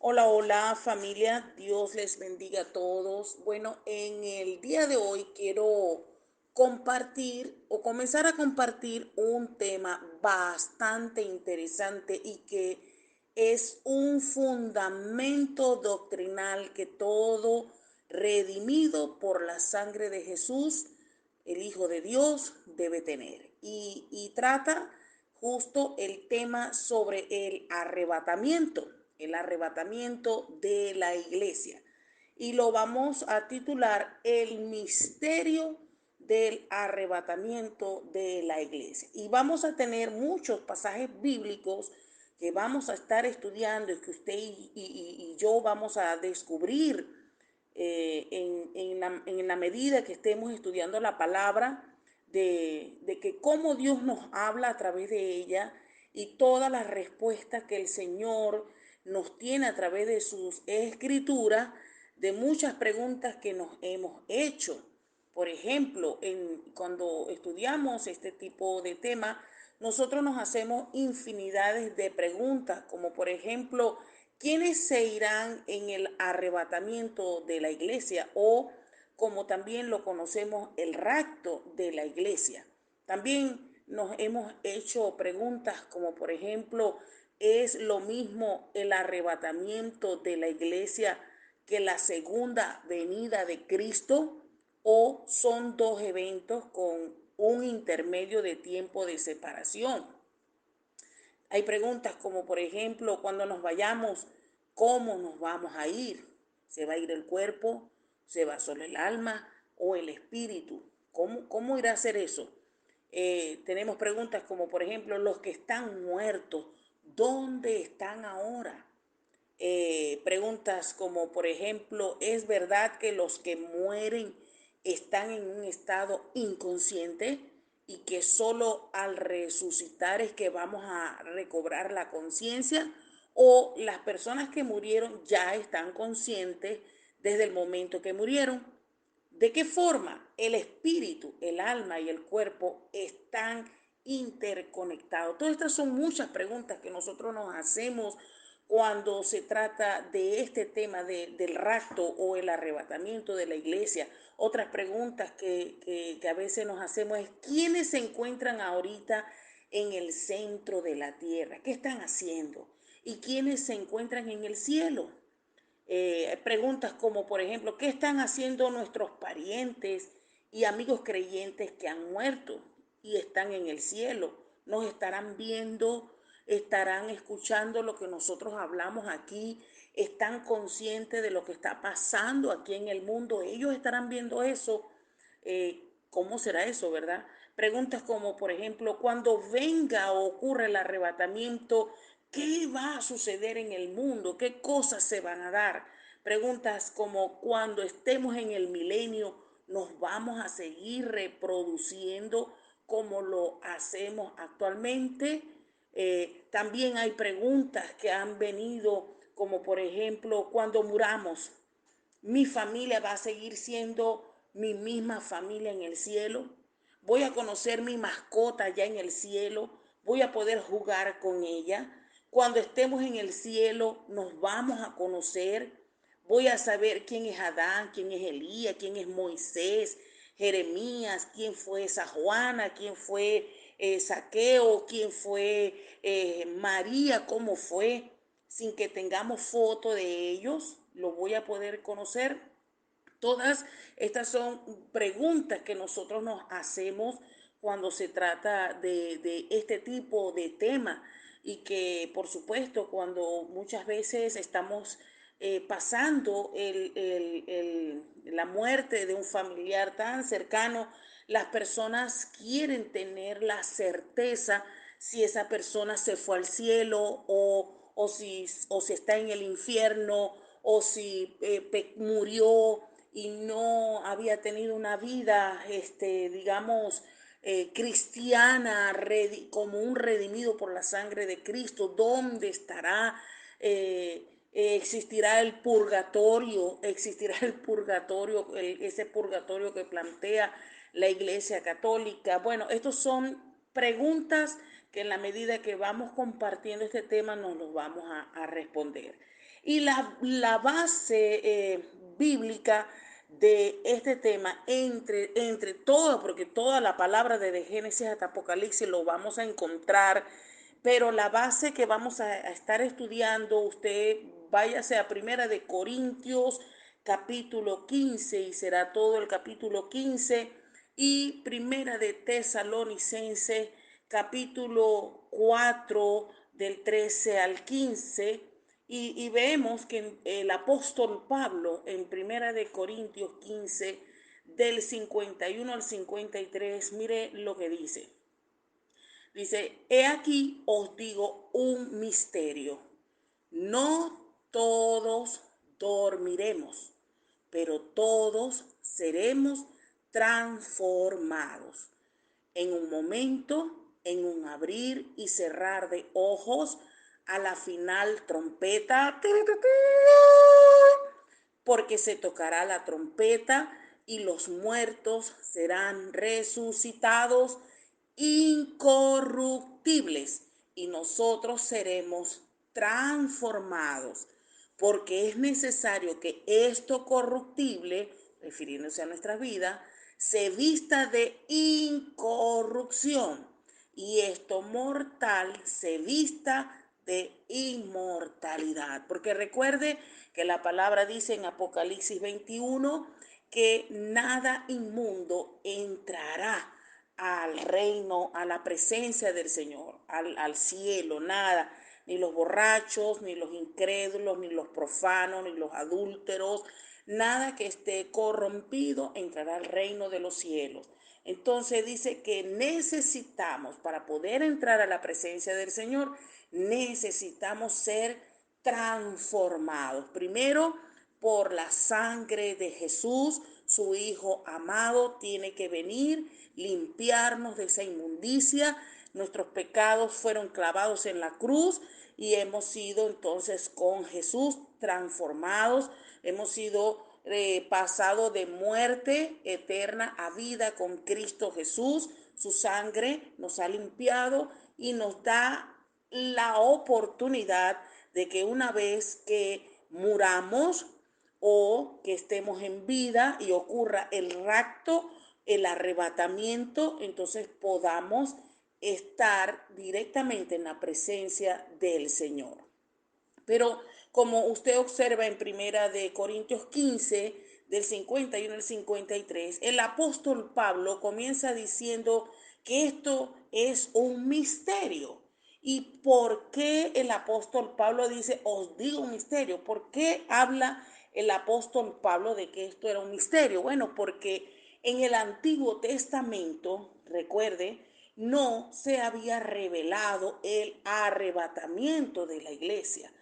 Hola, hola familia, Dios les bendiga a todos. Bueno, en el día de hoy quiero compartir o comenzar a compartir un tema bastante interesante y que es un fundamento doctrinal que todo redimido por la sangre de Jesús, el Hijo de Dios, debe tener. Y trata justo el tema sobre el arrebatamiento de la iglesia. Y lo vamos a titular El misterio del arrebatamiento de la iglesia. Y vamos a tener muchos pasajes bíblicos que vamos a estar estudiando y que usted y yo vamos a descubrir en la medida que estemos estudiando la palabra, de que cómo Dios nos habla a través de ella y todas las respuestas que el Señor nos tiene a través de sus escrituras, de muchas preguntas que nos hemos hecho. Por ejemplo, cuando estudiamos este tipo de tema, nosotros nos hacemos infinidades de preguntas, como por ejemplo, ¿quiénes se irán en el arrebatamiento de la iglesia? O como también lo conocemos, el rapto de la iglesia. También nos hemos hecho preguntas como por ejemplo, ¿es lo mismo el arrebatamiento de la iglesia que la segunda venida de Cristo? ¿O son dos eventos con un intermedio de tiempo de separación? Hay preguntas como, por ejemplo, cuando nos vayamos, ¿cómo nos vamos a ir? ¿Se va a ir el cuerpo? ¿Se va solo el alma o el espíritu? ¿Cómo irá a ser eso? Tenemos preguntas como, por ejemplo, los que están muertos, ¿dónde están ahora? Preguntas como, por ejemplo, ¿es verdad que los que mueren están en un estado inconsciente y que solo al resucitar es que vamos a recobrar la conciencia? ¿O las personas que murieron ya están conscientes desde el momento que murieron? ¿De qué forma el espíritu, el alma y el cuerpo están interconectados? Todas estas son muchas preguntas que nosotros nos hacemos cuando se trata de este tema del rapto o el arrebatamiento de la iglesia. Otras preguntas que a veces nos hacemos es, ¿quiénes se encuentran ahorita en el centro de la tierra? ¿Qué están haciendo? ¿Y quiénes se encuentran en el cielo? Preguntas como, por ejemplo, ¿qué están haciendo nuestros parientes y amigos creyentes que han muerto y están en el cielo? ¿Nos estarán viendo? ¿Estarán escuchando lo que nosotros hablamos aquí? ¿Están conscientes de lo que está pasando aquí en el mundo? ¿Ellos estarán viendo eso? ¿Cómo será eso, verdad? Preguntas como, por ejemplo, cuando venga o ocurra el arrebatamiento, ¿qué va a suceder en el mundo? ¿Qué cosas se van a dar? Preguntas como, cuando estemos en el milenio, ¿nos vamos a seguir reproduciendo como lo hacemos actualmente? También hay preguntas que han venido, como por ejemplo, cuando muramos, mi familia va a seguir siendo mi misma familia en el cielo. Voy a conocer mi mascota ya en el cielo. Voy a poder jugar con ella. Cuando estemos en el cielo nos vamos a conocer. Voy a saber quién es Adán, quién es Elías, quién es Moisés, Jeremías, quién fue esa Juana, quién fue Saqueo, quién fue María, cómo fue, sin que tengamos foto de ellos, lo voy a poder conocer. Todas estas son preguntas que nosotros nos hacemos cuando se trata de este tipo de tema y que por supuesto cuando muchas veces estamos pasando la muerte de un familiar tan cercano, las personas quieren tener la certeza si esa persona se fue al cielo o si está en el infierno o si murió y no había tenido una vida, digamos, cristiana, como un redimido por la sangre de Cristo. ¿Dónde estará? Existirá el purgatorio, ese purgatorio que plantea la Iglesia Católica. Bueno, estos son preguntas que en la medida que vamos compartiendo este tema nos lo vamos a responder. Y la base bíblica de este tema, entre todo, porque toda la palabra de Génesis hasta Apocalipsis lo vamos a encontrar, pero la base que vamos a estar estudiando, usted váyase a Primera de Corintios, capítulo 15, y será todo el capítulo 15, y Primera de Tesalonicenses, capítulo 4, del 13 al 15, y vemos que el apóstol Pablo en Primera de Corintios 15, del 51 al 53, mire lo que dice. Dice, he aquí os digo un misterio. No todos dormiremos, pero todos seremos transformados. En un momento, en un abrir y cerrar de ojos, a la final trompeta, porque se tocará la trompeta y los muertos serán resucitados incorruptibles y nosotros seremos transformados, porque es necesario que esto corruptible, refiriéndose a nuestra vida, se vista de incorrupción y esto mortal se vista de inmortalidad. Porque recuerde que la palabra dice en Apocalipsis 21 que nada inmundo entrará al reino, a la presencia del Señor, al cielo, nada, ni los borrachos, ni los incrédulos, ni los profanos, ni los adúlteros, nada que esté corrompido entrará al reino de los cielos. Entonces dice que necesitamos, para poder entrar a la presencia del Señor, necesitamos ser transformados. Primero, por la sangre de Jesús, su Hijo amado, tiene que venir, limpiarnos de esa inmundicia. Nuestros pecados fueron clavados en la cruz y hemos sido entonces con Jesús transformados, hemos sido pasado de muerte eterna a vida con Cristo Jesús. Su sangre nos ha limpiado y nos da la oportunidad de que una vez que muramos o que estemos en vida y ocurra el rapto, el arrebatamiento, entonces podamos estar directamente en la presencia del Señor. Pero como usted observa en Primera de Corintios 15, del 51 al 53, el apóstol Pablo comienza diciendo que esto es un misterio. ¿Y por qué el apóstol Pablo dice, os digo un misterio? ¿Por qué habla el apóstol Pablo de que esto era un misterio? Bueno, porque en el Antiguo Testamento, recuerde, no se había revelado el arrebatamiento de la iglesia.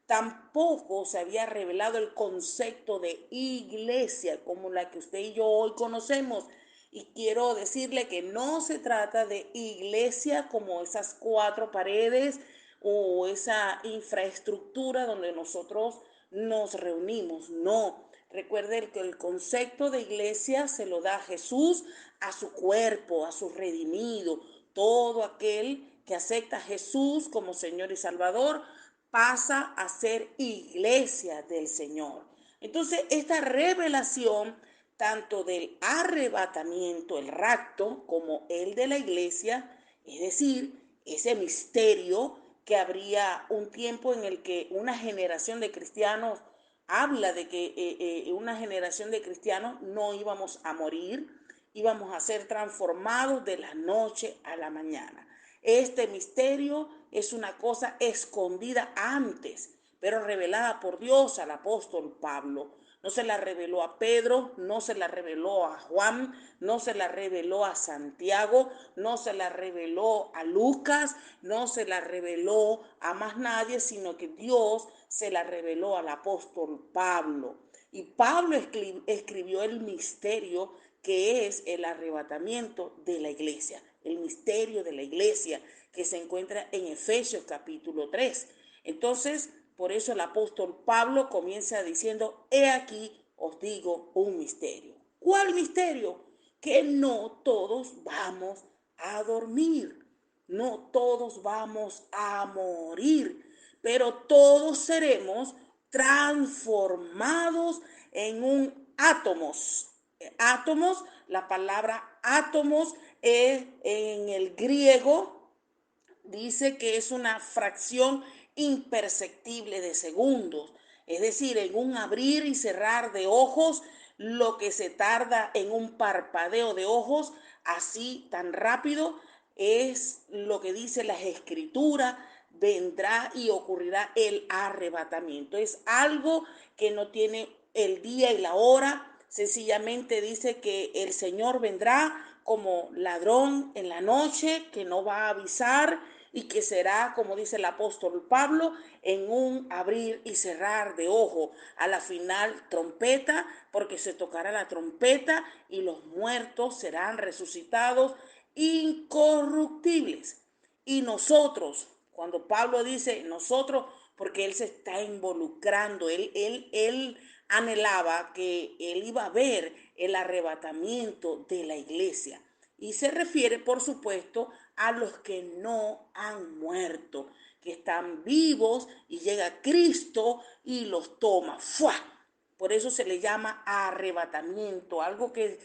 Tampoco se había revelado el concepto de iglesia como la que usted y yo hoy conocemos. Y quiero decirle que no se trata de iglesia como esas cuatro paredes o esa infraestructura donde nosotros nos reunimos. No, recuerde que el concepto de iglesia se lo da Jesús a su cuerpo, a su redimido. Todo aquel que acepta a Jesús como Señor y Salvador pasa a ser iglesia del Señor. Entonces, esta revelación, tanto del arrebatamiento, el rapto, como el de la iglesia, es decir, ese misterio que habría un tiempo en el que una generación de cristianos habla de que una generación de cristianos no íbamos a morir, íbamos a ser transformados de la noche a la mañana. Este misterio es una cosa escondida antes, pero revelada por Dios al apóstol Pablo. No se la reveló a Pedro, no se la reveló a Juan, no se la reveló a Santiago, no se la reveló a Lucas, no se la reveló a más nadie, sino que Dios se la reveló al apóstol Pablo. Y Pablo escribió el misterio que es el arrebatamiento de la iglesia, el misterio de la iglesia que se encuentra en Efesios capítulo 3. Entonces, por eso el apóstol Pablo comienza diciendo, he aquí os digo un misterio. ¿Cuál misterio? Que no todos vamos a dormir. No todos vamos a morir, pero todos seremos transformados en un átomos. Átomos, la palabra átomos es en el griego, dice que es una fracción imperceptible de segundos. Es decir, en un abrir y cerrar de ojos, lo que se tarda en un parpadeo de ojos, así tan rápido, es lo que dice las escrituras, vendrá y ocurrirá el arrebatamiento. Es algo que no tiene el día y la hora, sencillamente dice que el Señor vendrá como ladrón en la noche, que no va a avisar y que será, como dice el apóstol Pablo, en un abrir y cerrar de ojo. A la final trompeta, porque se tocará la trompeta y los muertos serán resucitados incorruptibles. Y nosotros, cuando Pablo dice nosotros, porque él se está involucrando, él anhelaba que él iba a ver el arrebatamiento de la iglesia. Y se refiere, por supuesto, a los que no han muerto, que están vivos y llega Cristo y los toma. ¡Fua! Por eso se le llama arrebatamiento, algo que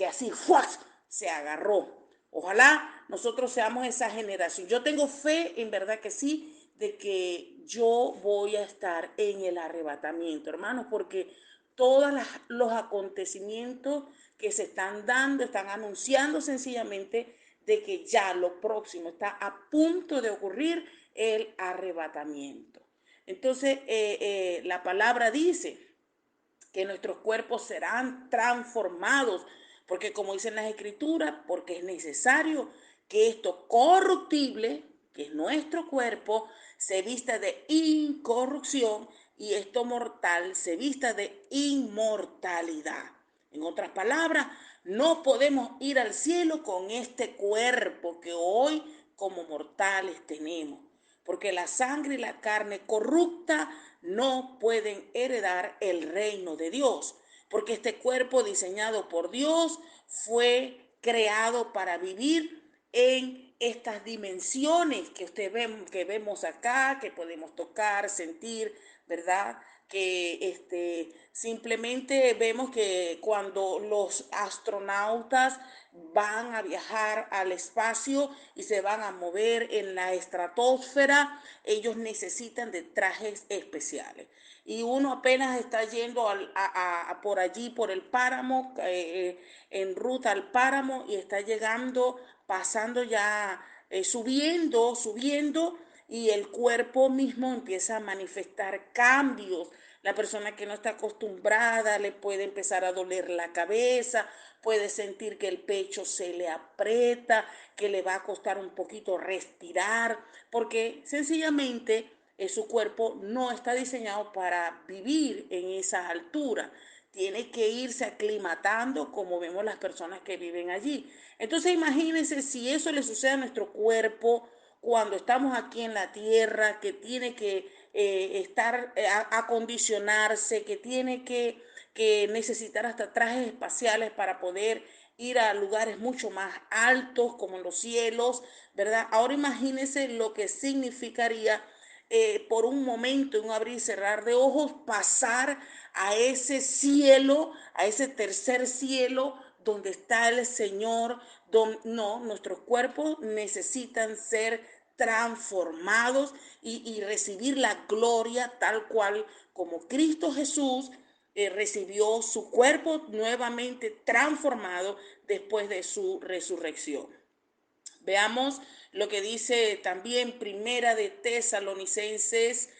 así ¡fua! Se agarró. Ojalá nosotros seamos esa generación. Yo tengo fe, en verdad que sí, de que yo voy a estar en el arrebatamiento, hermanos, porque todos los acontecimientos que se están dando, están anunciando sencillamente de que ya lo próximo está a punto de ocurrir, el arrebatamiento. Entonces, la palabra dice que nuestros cuerpos serán transformados, porque como dicen las escrituras, porque es necesario que esto corruptible, que es nuestro cuerpo, se vista de incorrupción y esto mortal se vista de inmortalidad. En otras palabras, no podemos ir al cielo con este cuerpo que hoy como mortales tenemos, porque la sangre y la carne corrupta no pueden heredar el reino de Dios, porque este cuerpo diseñado por Dios fue creado para vivir en estas dimensiones que vemos acá, que podemos tocar, sentir, ¿verdad? Que simplemente vemos que cuando los astronautas van a viajar al espacio y se van a mover en la estratosfera, ellos necesitan de trajes especiales. Y uno apenas está yendo por allí, por el páramo, en ruta al páramo, y está llegando, pasando ya, subiendo, y el cuerpo mismo empieza a manifestar cambios. La persona que no está acostumbrada le puede empezar a doler la cabeza, puede sentir que el pecho se le aprieta, que le va a costar un poquito respirar, porque sencillamente su cuerpo no está diseñado para vivir en esas alturas. Tiene que irse aclimatando como vemos las personas que viven allí. Entonces imagínense si eso le sucede a nuestro cuerpo cuando estamos aquí en la tierra, que tiene que estar, acondicionarse, que tiene que necesitar hasta trajes espaciales para poder ir a lugares mucho más altos como en los cielos, ¿verdad? Ahora imagínense lo que significaría por un momento, en un abrir y cerrar de ojos, pasar a ese cielo, a ese tercer cielo donde está el Señor. No, nuestros cuerpos necesitan ser transformados y recibir la gloria tal cual como Cristo Jesús recibió su cuerpo nuevamente transformado después de su resurrección. Veamos lo que dice también Primera de Tesalonicenses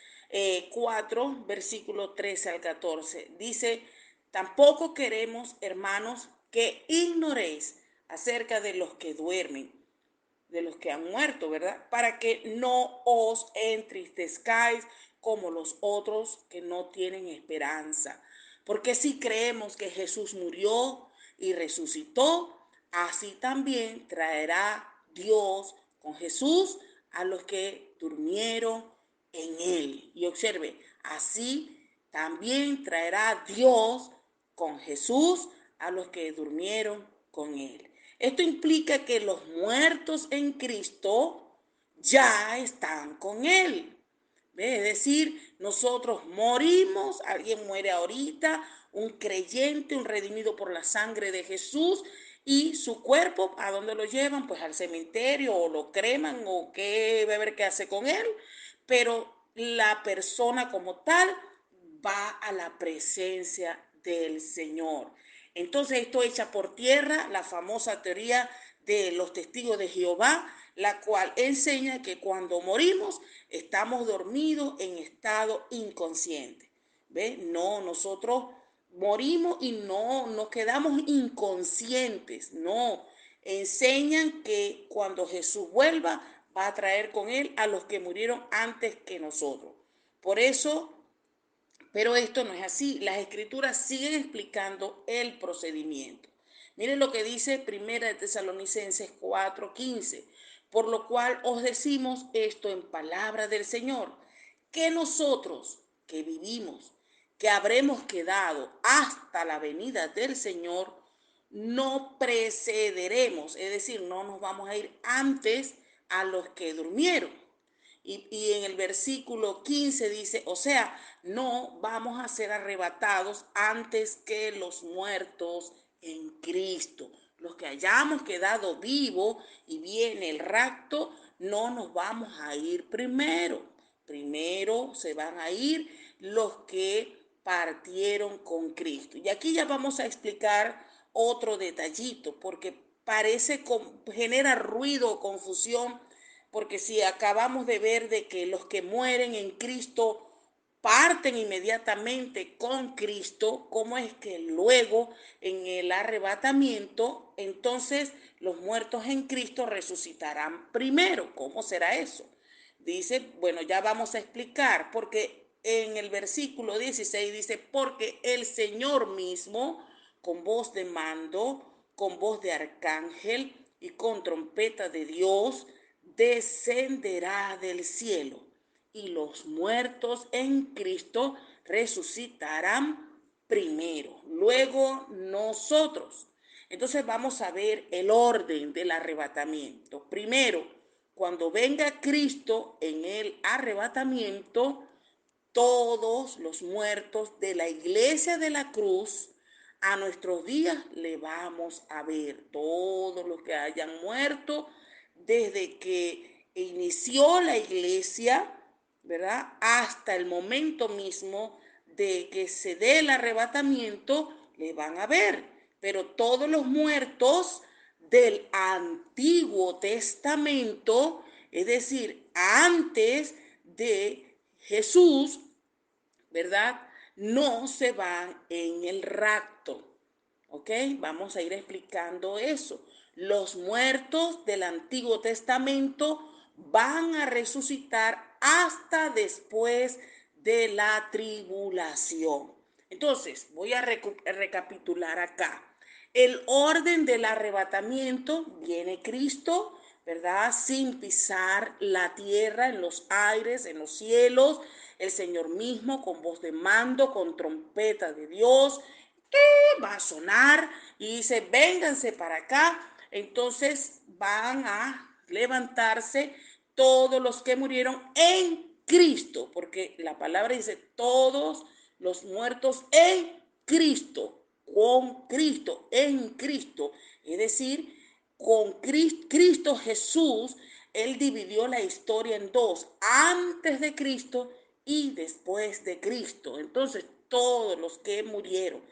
4, versículo 13 al 14. Dice, tampoco queremos, hermanos, que ignoréis acerca de los que duermen, de los que han muerto, ¿verdad? Para que no os entristezcáis como los otros que no tienen esperanza. Porque si creemos que Jesús murió y resucitó, así también traerá Dios con Jesús a los que durmieron en él. Y observe, así también traerá Dios con Jesús a los que durmieron con él. Esto implica que los muertos en Cristo ya están con Él. ¿Ve? Es decir, nosotros morimos, alguien muere ahorita, un creyente, un redimido por la sangre de Jesús, y su cuerpo, ¿a dónde lo llevan? Pues al cementerio, o lo creman, o qué va a ver qué hace con él, pero la persona como tal va a la presencia del Señor. Entonces esto echa por tierra la famosa teoría de los testigos de Jehová, la cual enseña que cuando morimos estamos dormidos en estado inconsciente. ¿Ve? No, nosotros morimos y no nos quedamos inconscientes, no. Enseñan que cuando Jesús vuelva va a traer con él a los que murieron antes que nosotros. Por eso, pero esto no es así. Las escrituras siguen explicando el procedimiento. Miren lo que dice Primera de Tesalonicenses 4:15. Por lo cual os decimos esto en palabra del Señor, que nosotros que vivimos, que habremos quedado hasta la venida del Señor, no precederemos, es decir, no nos vamos a ir antes a los que durmieron. Y en el versículo 15 dice, o sea, no vamos a ser arrebatados antes que los muertos en Cristo. Los que hayamos quedado vivos y viene el rapto, no nos vamos a ir primero. Primero se van a ir los que partieron con Cristo. Y aquí ya vamos a explicar otro detallito, porque genera ruido o confusión, porque si acabamos de ver de que los que mueren en Cristo parten inmediatamente con Cristo, ¿cómo es que luego en el arrebatamiento, entonces los muertos en Cristo resucitarán primero? ¿Cómo será eso? Dice, bueno, ya vamos a explicar, porque en el versículo 16 dice, porque el Señor mismo, con voz de mando, con voz de arcángel y con trompeta de Dios, descenderá del cielo, y los muertos en Cristo resucitarán primero, luego nosotros. Entonces vamos a ver el orden del arrebatamiento. Primero, cuando venga Cristo en el arrebatamiento, todos los muertos de la iglesia de la cruz, a nuestros días le vamos a ver. Todos los que hayan muerto desde que inició la iglesia, ¿verdad? Hasta el momento mismo de que se dé el arrebatamiento, le van a ver. Pero todos los muertos del Antiguo Testamento, es decir, antes de Jesús, ¿verdad? No se van en el rapto. ¿Ok? Vamos a ir explicando eso. Los muertos del Antiguo Testamento van a resucitar hasta después de la tribulación. Entonces, voy a recapitular acá. El orden del arrebatamiento: viene Cristo, ¿verdad? Sin pisar la tierra, en los aires, en los cielos. El Señor mismo con voz de mando, con trompeta de Dios, va a sonar y dice, vénganse para acá. Entonces van a levantarse todos los que murieron en Cristo, porque la palabra dice todos los muertos en Cristo, con Cristo, en Cristo. Es decir, con Cristo Jesús, Él dividió la historia en dos, antes de Cristo y después de Cristo. Entonces, todos los que murieron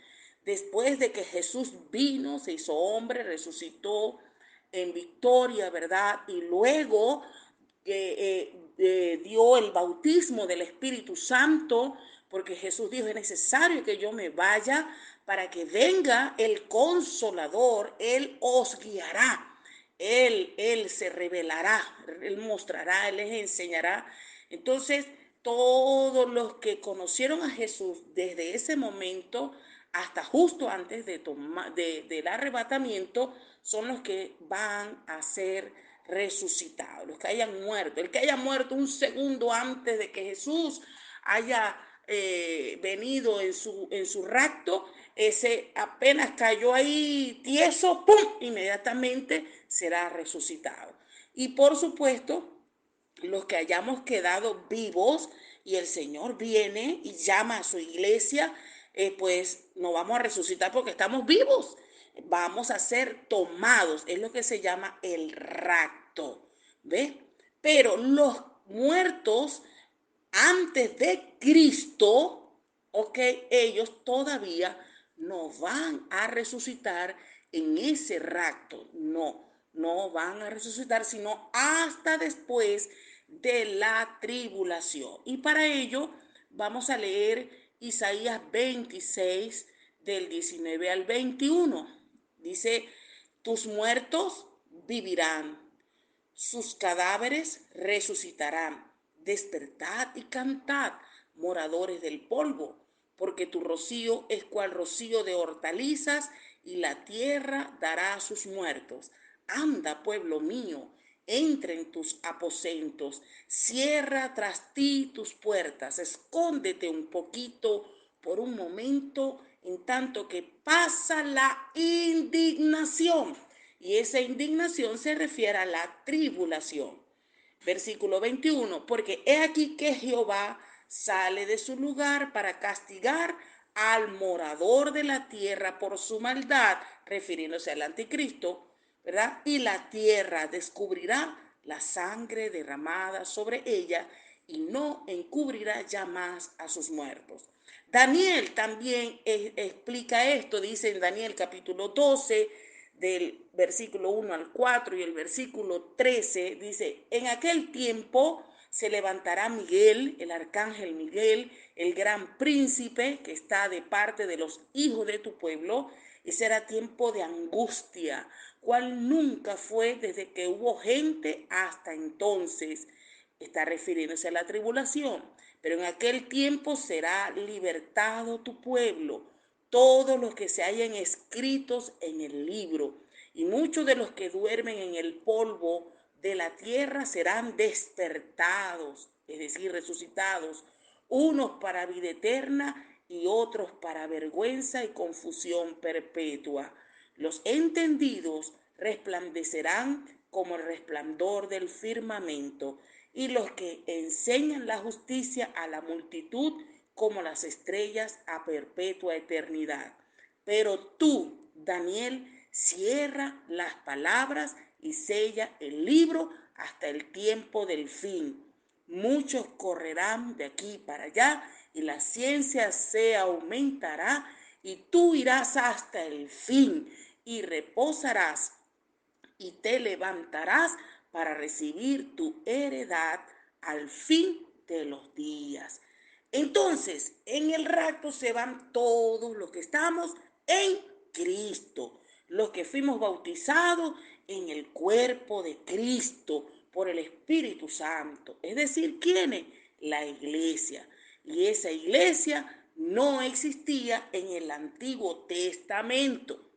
después de que Jesús vino, se hizo hombre, resucitó en victoria, ¿verdad? Y luego dio el bautismo del Espíritu Santo, porque Jesús dijo, es necesario que yo me vaya para que venga el Consolador, Él os guiará. Él se revelará, Él mostrará, Él les enseñará. Entonces, todos los que conocieron a Jesús desde ese momento hasta justo antes del arrebatamiento son los que van a ser resucitados, los que hayan muerto. El que haya muerto un segundo antes de que Jesús haya venido en su rapto, ese apenas cayó ahí tieso, ¡pum!, inmediatamente será resucitado. Y por supuesto, los que hayamos quedado vivos y el Señor viene y llama a su iglesia, pues no vamos a resucitar porque estamos vivos. Vamos a ser tomados, es lo que se llama el rapto. ¿Ves? Pero los muertos antes de Cristo, ok, ellos todavía no van a resucitar en ese rapto. No van a resucitar, sino hasta después de la tribulación. Y para ello vamos a leer Isaías 26 del 19 al 21. Dice, tus muertos vivirán, sus cadáveres resucitarán. Despertad y cantad, moradores del polvo, porque tu rocío es cual rocío de hortalizas, y la tierra dará a sus muertos. Anda, pueblo mío, entra en tus aposentos, cierra tras ti tus puertas, escóndete un poquito por un momento, en tanto que pasa la indignación. Y esa indignación se refiere a la tribulación. Versículo 21, porque he aquí que Jehová sale de su lugar para castigar al morador de la tierra por su maldad, refiriéndose al anticristo, ¿verdad? Y la tierra descubrirá la sangre derramada sobre ella y no encubrirá ya más a sus muertos. Daniel también explica esto, dice en Daniel capítulo 12, del versículo 1 al 4 y el versículo 13, dice, en aquel tiempo se levantará Miguel, el arcángel Miguel, el gran príncipe que está de parte de los hijos de tu pueblo, y será tiempo de angustia, cual nunca fue desde que hubo gente hasta entonces. Está refiriéndose a la tribulación. Pero en aquel tiempo será libertado tu pueblo, todos los que se hayan escritos en el libro, y muchos de los que duermen en el polvo de la tierra serán despertados, es decir, resucitados, unos para vida eterna y otros para vergüenza y confusión perpetua. Los entendidos resplandecerán como el resplandor del firmamento, y los que enseñan la justicia a la multitud como las estrellas a perpetua eternidad. Pero tú, Daniel, cierra las palabras y sella el libro hasta el tiempo del fin. Muchos correrán de aquí para allá y la ciencia se aumentará, y tú irás hasta el fin y reposarás y te levantarás para recibir tu heredad al fin de los días. Entonces, en el rapto se van todos los que estamos en Cristo, los que fuimos bautizados en el cuerpo de Cristo por el Espíritu Santo. Es decir, ¿quiénes? La iglesia. Y esa iglesia no existía en el Antiguo Testamento.